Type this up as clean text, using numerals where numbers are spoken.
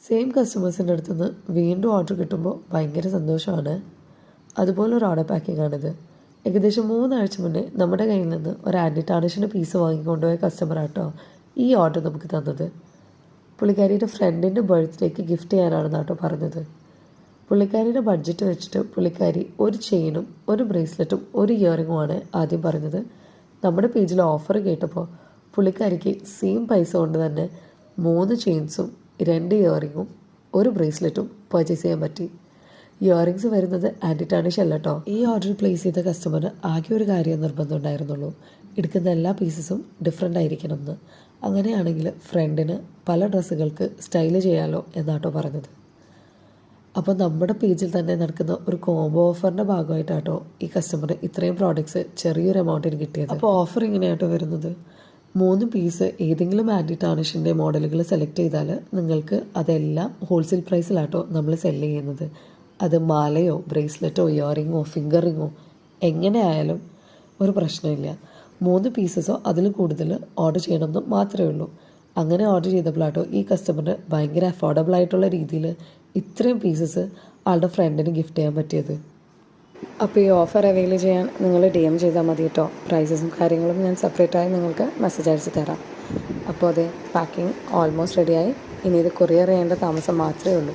Same കസ്റ്റമേഴ്സിൻ്റെ അടുത്തുനിന്ന് വീണ്ടും order കിട്ടുമ്പോൾ ഭയങ്കര സന്തോഷമാണ്. അതുപോലൊരു ഓർഡർ പാക്കിംഗ് ആണിത്. ഏകദേശം 3 ആഴ്ച മുന്നേ നമ്മുടെ കയ്യിൽ നിന്ന് ഒരു ആൻറ്റി ടാർണിഷിൻ്റെ പീസ് വാങ്ങിക്കൊണ്ടുപോയ കസ്റ്റമറാട്ടോ ഈ ഓർഡർ നമുക്ക് തന്നത്. പുള്ളിക്കാരിയുടെ ഫ്രണ്ടിൻ്റെ ബർത്ത്ഡേക്ക് ഗിഫ്റ്റ് ചെയ്യാനാണെന്ന് കേട്ടോ പറഞ്ഞത്. പുള്ളിക്കാരിയുടെ ബഡ്ജറ്റ് വെച്ചിട്ട് പുള്ളിക്കാരി ഒരു ചെയിനും ഒരു ബ്രേസ്ലെറ്റും ഒരു ഇയറിങ്ങുമാണ് ആദ്യം പറഞ്ഞത്. നമ്മുടെ പേജിൽ ഓഫർ കേട്ടപ്പോൾ പുള്ളിക്കാരിക്ക് സെയിം പൈസ കൊണ്ട് തന്നെ 3 ചെയിൻസും 2 ഇയറിങ്ങും ഒരു ബ്രേസ്ലെറ്റും പർച്ചേസ് ചെയ്യാൻ പറ്റി. ഇയറിങ്സ് വരുന്നത് ആൻറ്റി ടാർണിഷ് അല്ല കേട്ടോ. ഈ ഓർഡർ പ്ലേസ് ചെയ്ത കസ്റ്റമറിന് ആകെ ഒരു കാര്യം നിർബന്ധം ഉണ്ടായിരുന്നുള്ളൂ, എടുക്കുന്ന എല്ലാ പീസസും ഡിഫറെൻ്റ് ആയിരിക്കണം എന്ന്. അങ്ങനെയാണെങ്കിൽ ഫ്രണ്ടിന് പല ഡ്രസ്സുകൾക്ക് സ്റ്റൈൽ ചെയ്യാമല്ലോ എന്നാട്ടോ പറഞ്ഞത്. അപ്പോൾ നമ്മുടെ പേജിൽ തന്നെ നടക്കുന്ന ഒരു കോംബോ ഓഫറിൻ്റെ ഭാഗമായിട്ടാട്ടോ ഈ കസ്റ്റമറിന് ഇത്രയും പ്രോഡക്ട്സ് ചെറിയൊരു എമൗണ്ടിന് കിട്ടിയത്. അപ്പോൾ ഓഫർ ഇങ്ങനെയാട്ടോ വരുന്നത്. 3 പീസ് ഏതെങ്കിലും ആൻറ്റി ടാർണിഷിൻ്റെ മോഡലുകൾ സെലക്ട് ചെയ്താൽ നിങ്ങൾക്ക് അതെല്ലാം ഹോൾസെയിൽ പ്രൈസിലാട്ടോ നമ്മൾ സെല്ല് ചെയ്യുന്നത്. അത് മാലയോ ബ്രേസ്ലെറ്റോ ഇയറിങ്ങോ ഫിംഗർ റിങ്ങോ എങ്ങനെ ആയാലും ഒരു പ്രശ്നമില്ല. 3 പീസസോ അതിൽ കൂടുതൽ ഓർഡർ ചെയ്യണമെന്ന് മാത്രമേ ഉള്ളൂ. അങ്ങനെ ഓർഡർ ചെയ്തപ്പോഴാട്ടോ ഈ കസ്റ്റമറിന് ഭയങ്കര അഫോർഡബിൾ ആയിട്ടുള്ള രീതിയിൽ ഇത്രയും പീസസ് ആളുടെ ഫ്രണ്ടിന് ഗിഫ്റ്റ് ചെയ്യാൻ പറ്റിയത്. അപ്പോൾ ഈ ഓഫർ അവൈൽ ചെയ്യാൻ നിങ്ങൾ DM ചെയ്താൽ മതി കേട്ടോ. പ്രൈസസും കാര്യങ്ങളും ഞാൻ സെപ്പറേറ്റായി നിങ്ങൾക്ക് മെസ്സേജ് അയച്ച് തരാം. അപ്പോൾ അതെ, പാക്കിംഗ് ഓൾമോസ്റ്റ് റെഡിയായി. ഇനി ഇത് കൊറിയർ ചെയ്യേണ്ട താമസം മാത്രമേ ഉള്ളൂ.